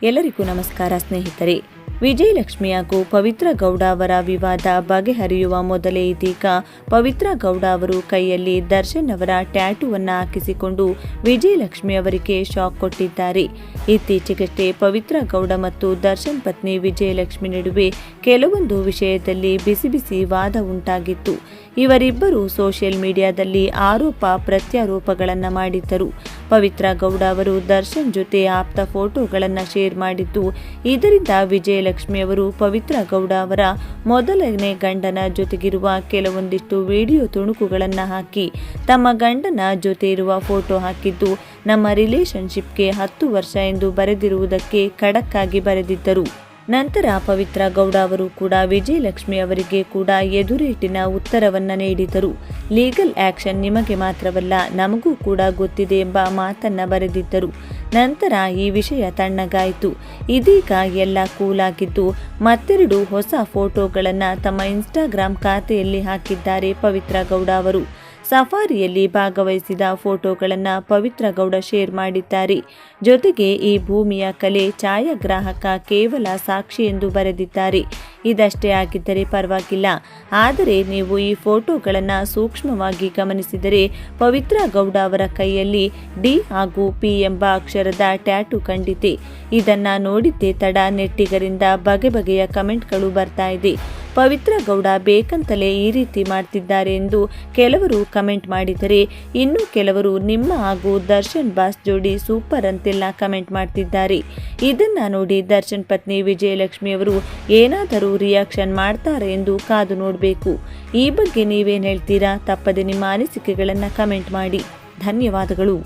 ಎಲ್ಲರಿಗೂ ನಮಸ್ಕಾರ ಸ್ನೇಹಿತರೆ. ವಿಜಯಲಕ್ಷ್ಮಿ ಹಾಗೂ ಪವಿತ್ರ ಗೌಡ ಅವರ ವಿವಾದ ಬಗೆಹರಿಯುವ ಮೊದಲೇ ಇದೀಗ ಪವಿತ್ರ ಗೌಡ ಅವರು ಕೈಯಲ್ಲಿ ದರ್ಶನ್ ಅವರ ಟ್ಯಾಟೂವನ್ನು ಹಾಕಿಸಿಕೊಂಡು ವಿಜಯಲಕ್ಷ್ಮಿ ಅವರಿಗೆ ಶಾಕ್ ಕೊಟ್ಟಿದ್ದಾರೆ. ಇತ್ತೀಚೆಗಷ್ಟೇ ಪವಿತ್ರ ಗೌಡ ಮತ್ತು ದರ್ಶನ್ ಪತ್ನಿ ವಿಜಯಲಕ್ಷ್ಮಿ ನಡುವೆ ಕೆಲವೊಂದು ವಿಷಯದಲ್ಲಿ ಬಿಸಿ ಬಿಸಿ ವಾದ ಉಂಟಾಗಿತ್ತು. ಇವರಿಬ್ಬರು ಸೋಷಿಯಲ್ ಮೀಡಿಯಾದಲ್ಲಿ ಆರೋಪ ಪ್ರತ್ಯಾರೋಪಗಳನ್ನು ಮಾಡಿದ್ದರು. ಪವಿತ್ರ ಗೌಡ ಅವರು ದರ್ಶನ್ ಜೊತೆ ಆಪ್ತ ಫೋಟೋಗಳನ್ನು ಶೇರ್ ಮಾಡಿದ್ದು, ಇದರಿಂದ ವಿಜಯಲಕ್ಷ್ಮಿ ಅವರು ಪವಿತ್ರ ಗೌಡ ಅವರ ಮೊದಲನೇ ಗಂಡನ ಜೊತೆಗಿರುವ ಕೆಲವೊಂದಿಷ್ಟು ವಿಡಿಯೋ ತುಣುಕುಗಳನ್ನು ಹಾಕಿ ತಮ್ಮ ಗಂಡನ ಜೊತೆ ಇರುವ ಫೋಟೋ ಹಾಕಿದ್ದು, ನಮ್ಮ ರಿಲೇಶನ್ಶಿಪ್ಗೆ 10 ವರ್ಷ ಎಂದು ಬರೆದಿರುವುದಕ್ಕೆ ಖಡಕ್ ಆಗಿ ಬರೆದಿದ್ದರು. ನಂತರ ಪವಿತ್ರ ಗೌಡ ಅವರು ಕೂಡ ವಿಜಯಲಕ್ಷ್ಮಿ ಅವರಿಗೆ ಕೂಡ ಎದುರೇಟಿನ ಉತ್ತರವನ್ನು ನೀಡಿದರು. ಲೀಗಲ್ ಆಕ್ಷನ್ ನಿಮಗೆ ಮಾತ್ರವಲ್ಲ, ನಮಗೂ ಕೂಡ ಗೊತ್ತಿದೆ ಎಂಬ ಮಾತನ್ನ ಬರೆದಿದ್ದರು. ನಂತರ ಈ ವಿಷಯ ತಣ್ಣಗಾಯಿತು. ಇದೀಗ ಎಲ್ಲ ಕೂಲ್ ಆಗಿದ್ದು ಮತ್ತೆರಡು ಹೊಸ ಫೋಟೋಗಳನ್ನು ತಮ್ಮ ಇನ್ಸ್ಟಾಗ್ರಾಮ್ ಖಾತೆಯಲ್ಲಿ ಹಾಕಿದ್ದಾರೆ ಪವಿತ್ರ ಗೌಡ ಅವರು. ಸಫಾರಿಯಲ್ಲಿ ಭಾಗವಹಿಸಿದ ಫೋಟೋಗಳನ್ನು ಪವಿತ್ರ ಗೌಡ ಶೇರ್ ಮಾಡಿದ್ದಾರೆ. ಜೊತೆಗೆ ಈ ಭೂಮಿಯ ಕಲೆ ಛಾಯಾಗ್ರಾಹಕ ಕೇವಲ ಸಾಕ್ಷಿ ಎಂದು ಬರೆದಿದ್ದಾರೆ. ಇದಷ್ಟೇ ಆಗಿದ್ದರೆ ಪರವಾಗಿಲ್ಲ, ಆದರೆ ನೀವು ಈ ಫೋಟೋಗಳನ್ನು ಸೂಕ್ಷ್ಮವಾಗಿ ಗಮನಿಸಿದರೆ ಪವಿತ್ರ ಗೌಡ ಅವರ ಕೈಯಲ್ಲಿ ಡಿ ಹಾಗೂ ಪಿ ಎಂಬ ಅಕ್ಷರದ ಟ್ಯಾಟೂ ಕಂಡಿದೆ. ಇದನ್ನು ನೋಡಿದ್ದೇ ತಡ ನೆಟ್ಟಿಗರಿಂದ ಬಗೆ ಬಗೆಯ ಕಮೆಂಟ್ಗಳು ಬರ್ತಾ ಇದೆ. ಪವಿತ್ರ ಗೌಡ ಬೇಕಂತಲೇ ಈ ರೀತಿ ಮಾಡ್ತಿದ್ದಾರೆ ಎಂದು ಕೆಲವರು ಕಮೆಂಟ್ ಮಾಡಿದರೆ, ಇನ್ನು ಕೆಲವರು ನಿಮ್ಮ ಹಾಗೂ ದರ್ಶನ್ ಬಾಸ್ ಜೋಡಿ ಸೂಪರ್ ಅಂತೆಲ್ಲ ಕಮೆಂಟ್ ಮಾಡ್ತಿದ್ದಾರೆ. ಇದನ್ನ ನೋಡಿ ದರ್ಶನ್ ಪತ್ನಿ ವಿಜಯಲಕ್ಷ್ಮಿ ಅವರು ಏನಾದರೂ ರಿಯಾಕ್ಷನ್ ಮಾಡ್ತಾರೆ ಎಂದು ಕಾದು ನೋಡಬೇಕು. ಈ ಬಗ್ಗೆ ನೀವೇನು ಹೇಳ್ತೀರಾ? ತಪ್ಪದೆ ನಿಮ್ಮ ಅನಿಸಿಕೆಗಳನ್ನು ಕಮೆಂಟ್ ಮಾಡಿ. ಧನ್ಯವಾದಗಳು.